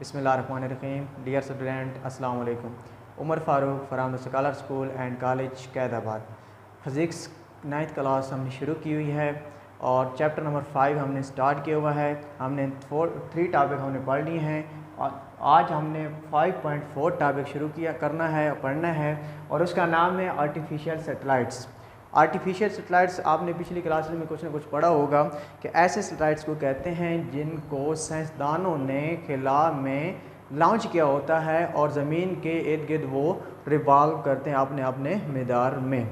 बिस्मिल्लाहिर्रहमानिर्रहीम। Dear student, अस्सलाम वालेकुम। Umar Farooq from the scholar school and college Kaidabad. Physics 9th class हमने शुरू की हुई है और चैप्टर नंबर 5 हमने स्टार्ट किया हुआ है। हमने 3 टॉपिक हमने पढ़ लिए हैं और आज हमने 5.4 टॉपिक शुरू करना है, पढ़ना है और उसका नाम है आर्टिफिशियल सैटेलाइट्स। आर्टिफिशियल सैटेलाइट्स आपने पिछली क्लासेस में कुछ ना कुछ पढ़ा होगा कि ऐसे सैटेलाइट्स को कहते हैं जिनको साइंसदानों ने खिला में लॉन्च किया होता है और ज़मीन के इर्द गिर्द वो रिवॉल्व करते हैं अपने अपने मदार में।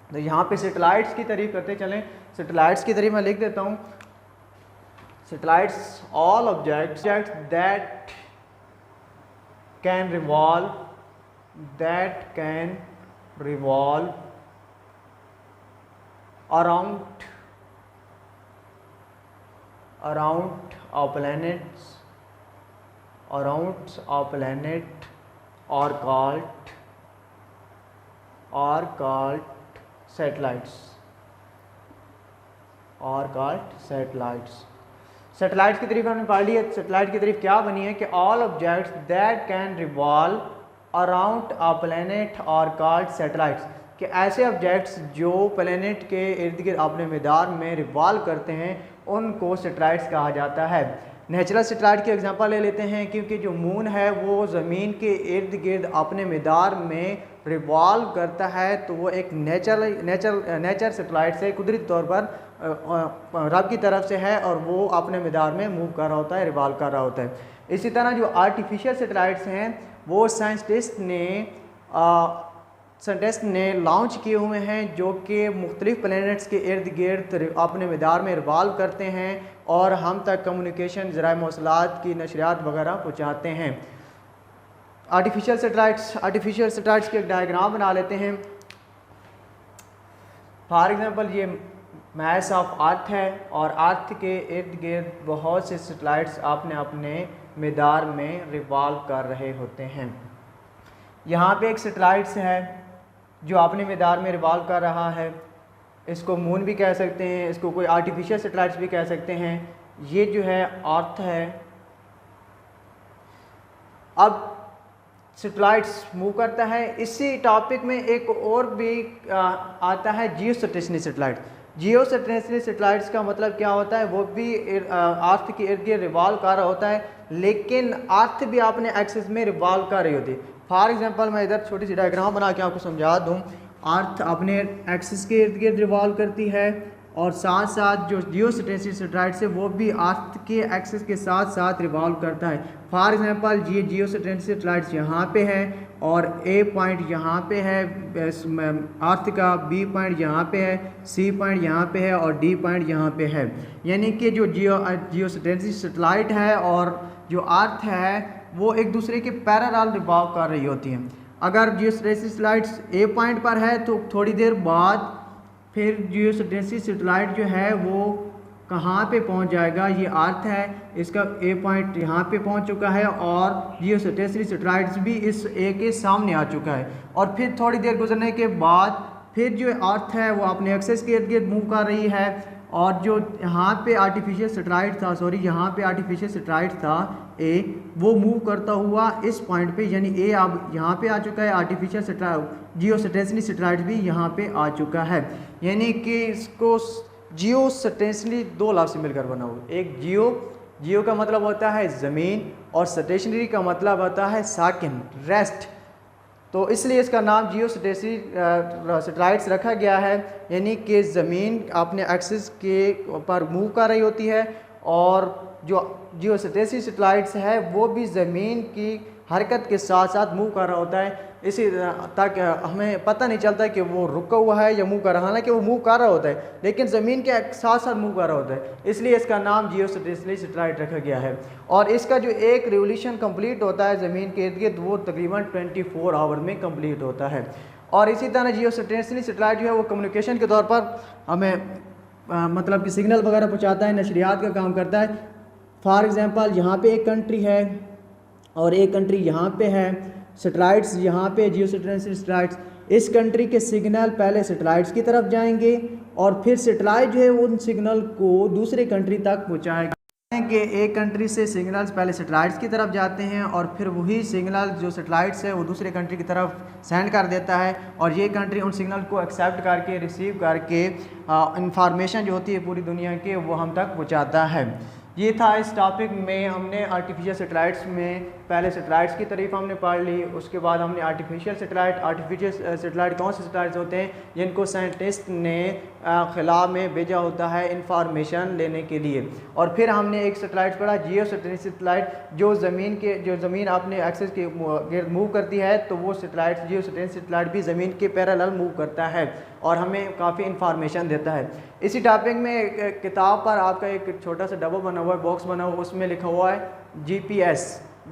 तो यहाँ पे सैटेलाइट्स की तारीफ करते चलें। सैटेलाइट्स की तारीफ मैं लिख देता हूँ। Satellites all objects that can revolve around a planet are called satellites. Satellites की तारीफ हमने पढ़ ली है। सैटेलाइट की तारीफ क्या बनी है कि all objects that can revolve around a planet are called satellites, कि ऐसे ऑब्जेक्ट्स जो प्लैनेट के इर्द गिर्द अपने मदार में रिवॉल्व करते हैं उनको सैटेलाइट्स कहा जाता है। नेचुरल सैटेलाइट की एग्जांपल ले लेते हैं, क्योंकि जो मून है वो ज़मीन के इर्द गिर्द अपने मदार में रिवॉल्व करता है, तो वो एक नेचर सैटेलाइट से कुदरती तौर पर रब की तरफ से है और वो अपने मदार में मूव कर रहा होता है, रिवॉल्व कर रहा होता है। इसी तरह जो आर्टिफिशियल सैटेलाइट्स हैं वो साइंटिस्ट ने लॉन्च किए हुए हैं, जो कि मुख्तलिफ प्लैनेट्स के इर्द गिर्द अपने मदार में रिवॉल्व करते हैं और हम तक कम्युनिकेशन ज़राए मौसलात की नशरियात वगैरह पहुँचाते हैं। आर्टिफिशियल सैटेलाइट्स की एक डायग्राम बना लेते हैं। फॉर एग्ज़ाम्पल ये मैस ऑफ अर्थ है और अर्थ के इर्द गिर्द बहुत से सैटेलाइट्स अपने अपने मदार में रिवॉल्व कर रहे होते हैं। यहाँ पे एक सैटेलाइट्स है जो अपने मदार में रिवॉल्व कर रहा है। इसको मून भी कह सकते हैं, इसको कोई आर्टिफिशियल सैटेलाइट्स भी कह सकते हैं। ये जो है अर्थ है। अब सैटेलाइट्स मूव करता है। इसी टॉपिक में एक और भी आता है जियो स्टेशनरी सैटेलाइट। जियो स्टेशनरी सैटेलाइट्स का मतलब क्या होता है, वो भी अर्थ के इर्द गिर्द रिवॉल्व कर रहा होता है, लेकिन अर्थ भी अपने एक्सिस में रिवॉल्व कर रही होती है। फॉर एग्जांपल मैं इधर छोटी सी डायग्राम बना के आपको समझा दूं। अर्थ अपने एक्सिस के इर्द गिर्द रिवॉल्व करती है और साथ साथ जो जियो स्टेशनरी सैटेलाइट्स है वो भी अर्थ के एक्सिस के साथ साथ रिवॉल्व करता है। फॉर एग्जांपल ये जियो स्टेशनरी सैटेलाइट्स यहाँ पे है और ए पॉइंट यहाँ पे है अर्थ का, बी पॉइंट यहाँ पे है, सी पॉइंट यहाँ पे है और डी पॉइंट यहाँ पे है। यानी कि जो जियो स्टेशनरी सैटेलाइट है और जो अर्थ है वो एक दूसरे के पैरेलल रिवॉल्व कर रही होती हैं। अगर जियो स्टेशनरी सैटेलाइट्स ए पॉइंट पर है तो थोड़ी देर बाद फिर जियो स्टेशनरी सैटेलाइट जो है वो कहाँ पे पहुंच जाएगा, ये अर्थ है, इसका ए पॉइंट यहाँ पे पहुंच चुका है और जियो स्टेशनरी सैटेलाइट्स भी इस ए के सामने आ चुका है। और फिर थोड़ी देर गुजरने के बाद फिर जो अर्थ है वो अपने एक्सिस के इर्द गिर्द मूव कर रही है और जो यहाँ पे आर्टिफिशियल सैटेलाइट था ए, वो मूव करता हुआ इस पॉइंट पे, यानी ए अब यहाँ पे आ चुका है। आर्टिफिशियल सैटेलाइट जियो स्टेशनरी सैटेलाइट भी यहाँ पे आ चुका है। यानी कि इसको जियो स्टेशनरी दो लफ्ज़ से मिलकर बना हुआ। एक जियो का मतलब होता है ज़मीन और स्टेशनरी का मतलब होता है साकिन, रेस्ट। तो इसलिए इसका नाम जियो स्टेशनरी सैटेलाइट्स रखा गया है। यानी कि ज़मीन अपने एक्सिस के पर मूव कर रही होती है और जो जियो स्टेशनरी सैटेलाइट्स है वो भी ज़मीन की हरकत के साथ साथ मूव कर रहा होता है। इसी तक हमें पता नहीं चलता कि वो रुका हुआ है या मूव कर रहा है, हालांकि वो मूव कर रहा होता है लेकिन ज़मीन के साथ साथ मूव कर रहा होता है। इसलिए इसका नाम जियो स्टेशनरी सैटेलाइट रखा गया है। और इसका जो एक रिवोल्यूशन कंप्लीट होता है ज़मीन के इर्द गिर्द वो तकरीबन 24 आवर में कंप्लीट होता है। और इसी तरह जियो स्टेशनरी सैटेलाइट जो है वो कम्युनिकेशन के तौर पर हमें मतलब कि सिग्नल वगैरह पहुँचाता है, नशरियात का काम करता है। फॉर एग्ज़ाम्पल यहाँ पे एक कंट्री है और एक कंट्री यहाँ पे है। सैटेलाइट्स यहाँ पे जियो स्टेशनरी सैटेलाइट्स, इस कंट्री के सिग्नल पहले सैटेलाइट्स की तरफ जाएंगे और फिर सैटेलाइट जो है उन सिग्नल को दूसरे कंट्री तक पहुँचाएगा। कि एक कंट्री से सिग्नल्स पहले सैटेलाइट्स की तरफ जाते हैं और फिर वही सिग्नल जो सैटेलाइट्स है वो दूसरे कंट्री की तरफ सेंड कर देता है और ये कंट्री उन सिग्नल को एक्सेप्ट करके रिसीव करके इंफॉर्मेशन जो होती है पूरी दुनिया के वो हम तक पहुंचाता है। ये था इस टॉपिक में। हमने आर्टिफिशियल सैटेलाइट्स में पहले सैटेलाइट्स की तारीफ हमने पढ़ ली, उसके बाद हमने आर्टिफिशियल सैटेलाइट कौन से सैटेलाइट्स होते हैं जिनको साइंटिस्ट ने खला में भेजा होता है इंफॉर्मेशन लेने के लिए। और फिर हमने एक सैटेलाइट पढ़ा जियो सैटेलाइट, जो ज़मीन अपने एक्सेस के गिर्द मूव करती है, तो वो जियो सैटेलाइट भी ज़मीन के पैरेलल मूव करता है और हमें काफ़ी इंफॉर्मेशन देता है। इसी टॉपिक में किताब पर आपका एक छोटा सा डब्बा बना हुआ है, बॉक्स बना हुआ, उसमें लिखा हुआ है GPS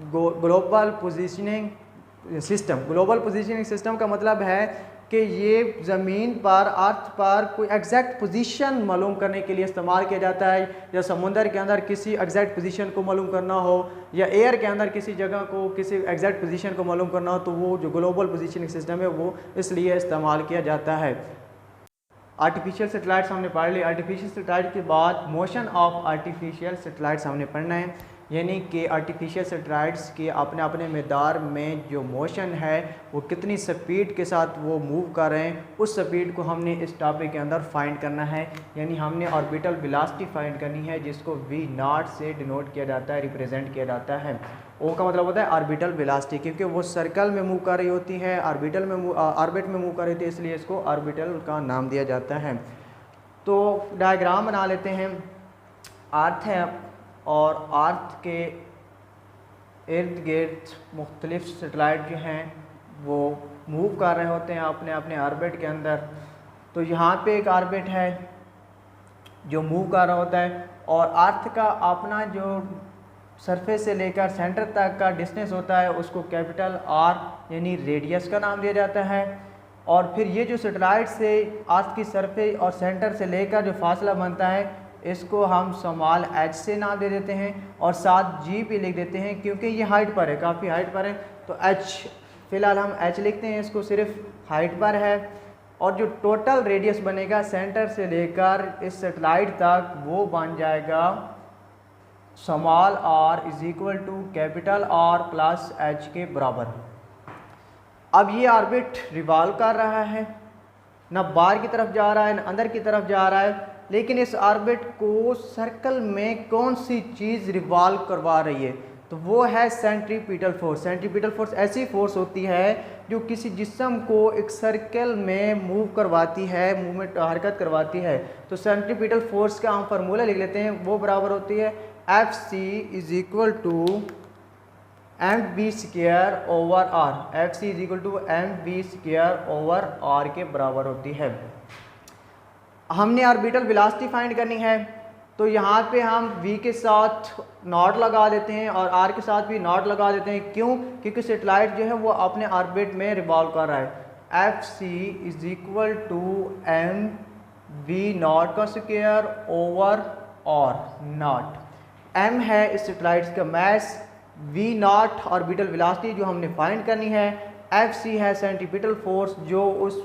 global positioning system. Global positioning system का मतलब है कि ये ज़मीन पर अर्थ पर कोई एग्जैक्ट पोजीशन मालूम करने के लिए इस्तेमाल किया जाता है, या समुंदर के अंदर किसी एग्जैक्ट पोजीशन को मालूम करना हो, या एयर के अंदर किसी जगह को किसी एग्जैक्ट पोजीशन को मालूम करना हो, तो वो जो ग्लोबल पोजीशनिंग सिस्टम है वो इसलिए इस्तेमाल किया जाता है। आर्टिफिशियल सैटेलाइट्स हमने पढ़ ली। आर्टिफिशियल सैटेलाइट के बाद मोशन ऑफ आर्टिफिशियल सैटेलाइट्स हमने पढ़ना है, यानी कि आर्टिफिशियल सैटेलाइट्स के अपने अपने मैदार में जो मोशन है वो कितनी स्पीड के साथ वो मूव कर रहे हैं, उस स्पीड को हमने इस टॉपिक के अंदर फाइंड करना है। यानी हमने ऑर्बिटल वेलोसिटी फाइंड करनी है, जिसको V0 से डिनोट किया जाता है, रिप्रेजेंट किया जाता है। ओ का मतलब होता है ऑर्बिटल वेलोसिटी, क्योंकि वो सर्कल में मूव कर रही होती है, ऑर्बिट में मूव कर रही थी, इसलिए इसको ऑर्बिटल का नाम दिया जाता है। तो डायग्राम बना लेते हैं। अर्थ है और अर्थ के इर्द गिर्द मुख्तलिफ सैटेलाइट जो हैं वो मूव कर रहे होते हैं अपने अपने ऑर्बिट के अंदर। तो यहाँ पे एक ऑर्बिट है जो मूव कर रहा होता है, और अर्थ का अपना जो सरफेस से लेकर सेंटर तक का डिस्टेंस होता है उसको कैपिटल R यानी रेडियस का नाम दिया जाता है। और फिर ये जो सैटेलाइट से अर्थ की सरफेस और सेंटर से लेकर जो फासला बनता है इसको हम स्मॉल h से नाम दे देते हैं और साथ G भी लिख देते हैं, क्योंकि ये हाइट पर है, काफ़ी हाइट पर है, तो H फ़िलहाल हम H लिखते हैं, इसको सिर्फ हाइट पर है। और जो टोटल रेडियस बनेगा सेंटर से लेकर इस सैटेलाइट तक वो बन जाएगा small r is equal to capital R plus H के बराबर। अब ये ऑर्बिट रिवॉल्व कर रहा है, ना बाहर की तरफ जा रहा है ना अंदर की तरफ जा रहा है, लेकिन इस ऑर्बिट को सर्कल में कौन सी चीज़ रिवॉल्व करवा रही है, तो वो है सेंट्रीपिटल फोर्स। सेंट्रीपिटल फोर्स ऐसी फोर्स होती है जो किसी जिस्म को एक सर्कल में मूव करवाती है, मूवमेंट हरकत करवाती है। तो सेंट्रीपिटल फोर्स का हम फार्मूला लिख लेते हैं, वो बराबर होती है Fc is equal to mv square over r। Fc is equal to mv square over r के बराबर होती है। हमने ऑर्बिटल वेलोसिटी फाइंड करनी है, तो यहाँ पे हम v के साथ नॉट लगा देते हैं और r के साथ भी नॉट लगा देते हैं। क्यों? क्योंकि सैटेलाइट जो है वो अपने ऑर्बिट में रिवॉल्व कर रहा है। Fc is equal to m v naught का square over r naught. m है इस सैटेलाइट का mass, v naught orbital velocity जो हमने फाइंड करनी है, Fc है सेंट्रीपिटल फोर्स जो उस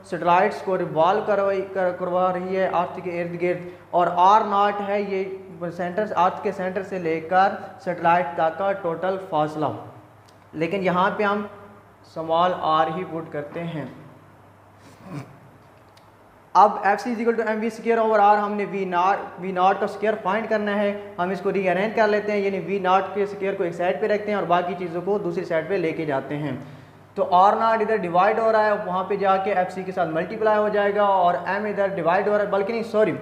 सैटेलाइट्स को रिवॉल्व करवा रही है अर्थ के इर्द गिर्द, और r नॉट है ये अर्थ के सेंटर से लेकर सैटेलाइट तक का टोटल फासला। लेकिन यहाँ पे हम स्मॉल r ही पुट करते हैं। अब Fc is equal to mv square over r, हमने v नॉट का स्क्वायर फाइंड करना है। हम इसको रीअरेंज कर लेते हैं, यानी v नॉट के स्क्वायर को एक साइड पे रखते हैं और बाकी चीज़ों को दूसरी साइड पे लेके जाते हैं। तो r नॉट इधर डिवाइड हो रहा है, वहाँ पे जाके Fc के साथ मल्टीप्लाई हो जाएगा, और m इधर डिवाइड हो रहा है, बल्कि नहीं सॉरी,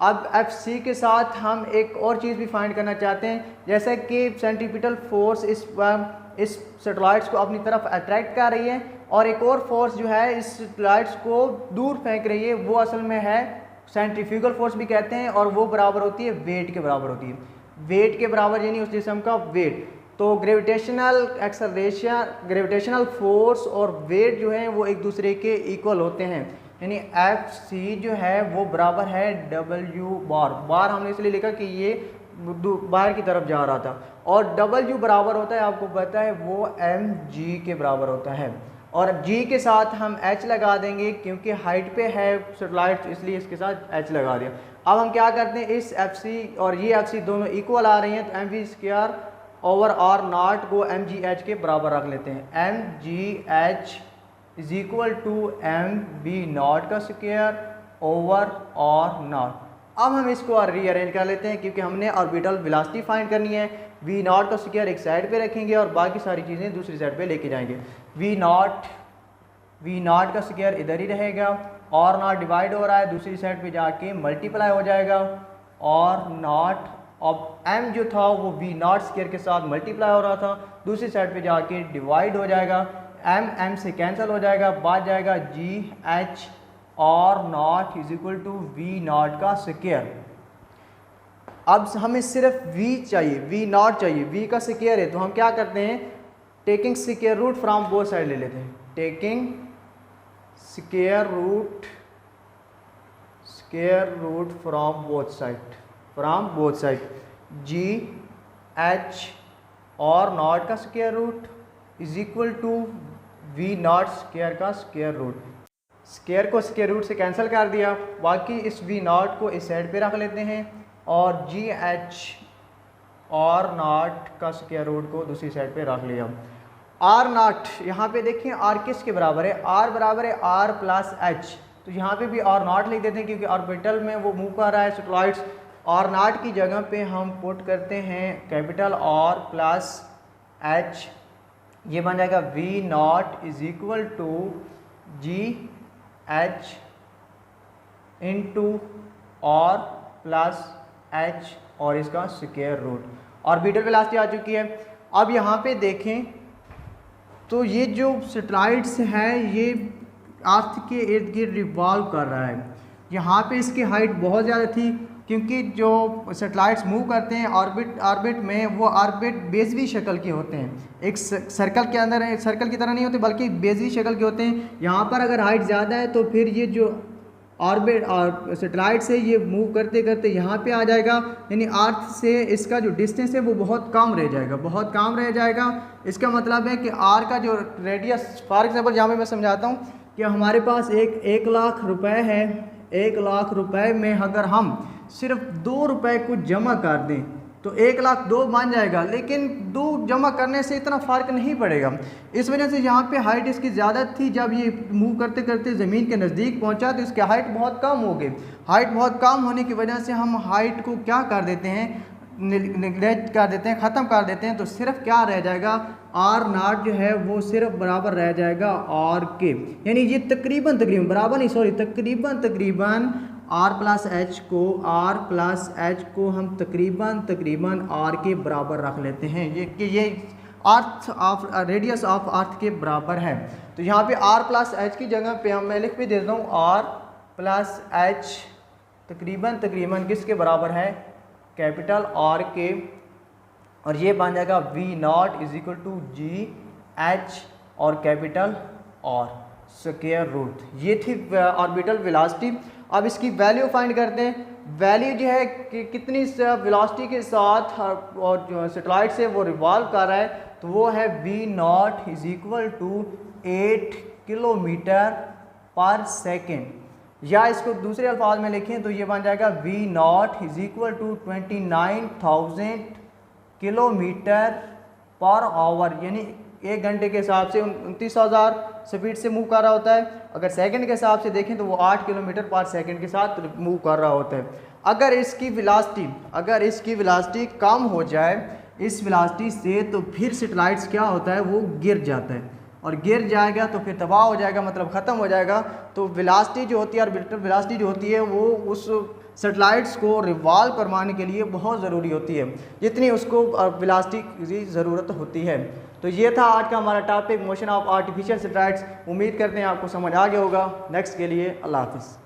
अब Fc के साथ हम एक और चीज़ भी फाइंड करना चाहते हैं, जैसा कि सेंट्रीपिटल फोर्स इस सैटेलाइट्स को अपनी तरफ अट्रैक्ट कर रही है और एक और फोर्स जो है इस सैटेलाइट्स को दूर फेंक रही है, वो असल में है सेंट्रीफ्यूगल फोर्स भी कहते हैं, और वो बराबर होती है वेट के बराबर होती है। वेट के बराबर यानी उस जिस्म का वेट। तो ग्रेविटेशनल एक्सेलरेशन, ग्रेविटेशनल फोर्स और वेट जो है वो एक दूसरे के इक्वल होते हैं, यानी Fc जो है वो बराबर है W बार हमने इसलिए लिखा कि ये बाहर की तरफ जा रहा था, और W बराबर होता है आपको पता है वो mg के बराबर होता है, और g के साथ हम h लगा देंगे क्योंकि हाइट पे है सैटेलाइट, इसलिए इसके साथ h लगा दिया। अब हम क्या करते हैं, इस एफ सी और ये एफ सी दोनों इक्वल आ रही हैं, तो M V square over R naught को एम जी एच के बराबर रख लेते हैं। M G H is equal to M V naught का स्क्वायर ओवर आर नॉट। अब हम इसको रीअरेंज कर लेते हैं, क्योंकि हमने ऑर्बिटल वेलोसिटी फाइंड करनी है। वी नॉट का स्क्वायर एक साइड पे रखेंगे और बाकी सारी चीज़ें दूसरी साइड पे लेके जाएंगे। वी नॉट का स्क्वायर इधर ही रहेगा, और नॉट डिवाइड हो रहा है, दूसरी साइड पे जाके मल्टीप्लाई हो जाएगा। और नॉट अब एम जो था वो वी नॉट स्क्वायर के साथ मल्टीप्लाई हो रहा था, दूसरी साइड पे जाके डिवाइड हो जाएगा। एम से कैंसिल हो जाएगा, बाद जाएगा G H R naught is equal to V naught का स्क्वायर। अब हमें सिर्फ वी चाहिए, वी नॉट चाहिए, वी का स्क्वायर है, तो हम क्या करते हैं, taking square root from both side ले लेते हैं। Taking square root from both side, G H R naught का square root is equal to V naught square का स्क्वायर रूट। स्क्वायर को स्क्वायर रूट से कैंसिल कर दिया, बाकी इस वी नॉट को इस साइड पे रख लेते हैं और जी एच और नॉट का स्क्वायर रूट को दूसरी साइड पे रख लिया। आर नॉट यहाँ पे देखिए आर किसके बराबर है, आर बराबर है आर प्लस एच, तो यहाँ पे भी आर नॉट लिख देते हैं क्योंकि ऑर्बिटल में वो मूव कर रहा है सैटेलाइट्स। आर नॉट की जगह पे हम पुट करते हैं कैपिटल आर प्लस एच, ये बन जाएगा V naught is equal to G H into R plus H और इसका स्क्वायर रूट। ऑर्बिटल वेलोसिटी आ चुकी है। अब यहाँ पे देखें तो ये जो सैटेलाइट्स हैं ये अर्थ के इर्द गिर्द रिवॉल्व कर रहा है। यहाँ पे इसकी हाइट बहुत ज़्यादा थी, क्योंकि जो सैटेलाइट्स मूव करते हैं ऑर्बिट में, वो ऑर्बिट बेजवी शक्ल के होते हैं, एक सर्कल के अंदर एक सर्कल की तरह नहीं होते बल्कि बेजवी शक्ल के होते हैं। यहाँ पर अगर हाइट ज़्यादा है तो फिर ये जो ऑर्बिट और सैटेलाइट से ये मूव करते करते यहाँ पे आ जाएगा, यानी अर्थ से इसका जो डिस्टेंस है वो बहुत कम रह जाएगा। इसका मतलब है कि आर का जो रेडियस, फॉर एग्जांपल यहाँ पे मैं समझाता हूँ कि हमारे पास एक लाख रुपए है, 1 लाख रुपए में अगर हम सिर्फ 2 रुपए को जमा कर दें तो 1 लाख 2 बन जाएगा, लेकिन 2 जमा करने से इतना फ़र्क नहीं पड़ेगा। इस वजह से यहाँ पे हाइट इसकी ज़्यादा थी, जब ये मूव करते करते ज़मीन के नज़दीक पहुँचा तो इसकी हाइट बहुत कम हो गई। हाइट बहुत कम होने की वजह से हम हाइट को क्या कर देते हैं, निगलेक्ट कर देते हैं, ख़त्म कर देते हैं, तो सिर्फ क्या रह जाएगा, आर नॉट जो है वो सिर्फ बराबर रह जाएगा आर के, यानी ये तकरीबन आर प्लस एच को हम तकरीबन आर के बराबर रख लेते हैं, ये earth of radius of earth के बराबर है। तो यहाँ पे आर प्लस एच की जगह पे मैं लिख भी देता हूँ आर प्लस एच तकरीबन किसके बराबर है, कैपिटल आर के, और ये बन जाएगा V naught is equal to G H और कैपिटल आर स्क्वायर रूट। ये थी ऑर्बिटल वेलोसिटी। अब इसकी वैल्यू फाइंड करते हैं। वैल्यू जो है कि कितनी वेलोसिटी के साथ और जो सैटेलाइट से वो रिवॉल्व कर रहा है, तो वो है V naught is equal to 8 kilometre per second, या इसको दूसरे अल्फाज में लिखें तो ये बन जाएगा V naught is equal to 29,000 kilometre per hour, यानी 1 घंटे के हिसाब से 29,000 स्पीड से मूव कर रहा होता है। अगर सेकंड के हिसाब से देखें तो वो 8 किलोमीटर पर सेकंड के साथ मूव कर रहा होता है। अगर इसकी वेलोसिटी कम हो जाए इस वेलोसिटी से, तो फिर सैटेलाइट्स क्या होता है, वो गिर जाता है, और गिर जाएगा तो फिर तबाह हो जाएगा, मतलब ख़त्म हो जाएगा। तो वेलोसिटी जो होती है, ऑर्बिटल वेलोसिटी जो होती है, वो उस सैटेलाइट्स को रिवॉल्व करवाने के लिए बहुत ज़रूरी होती है, जितनी उसको वेलोसिटी की ज़रूरत होती है। तो ये था आज का हमारा topic, motion of artificial satellites. उम्मीद करते हैं आपको समझ आ गया होगा। नेक्स्ट के लिए अल्लाह हाफ़िज़।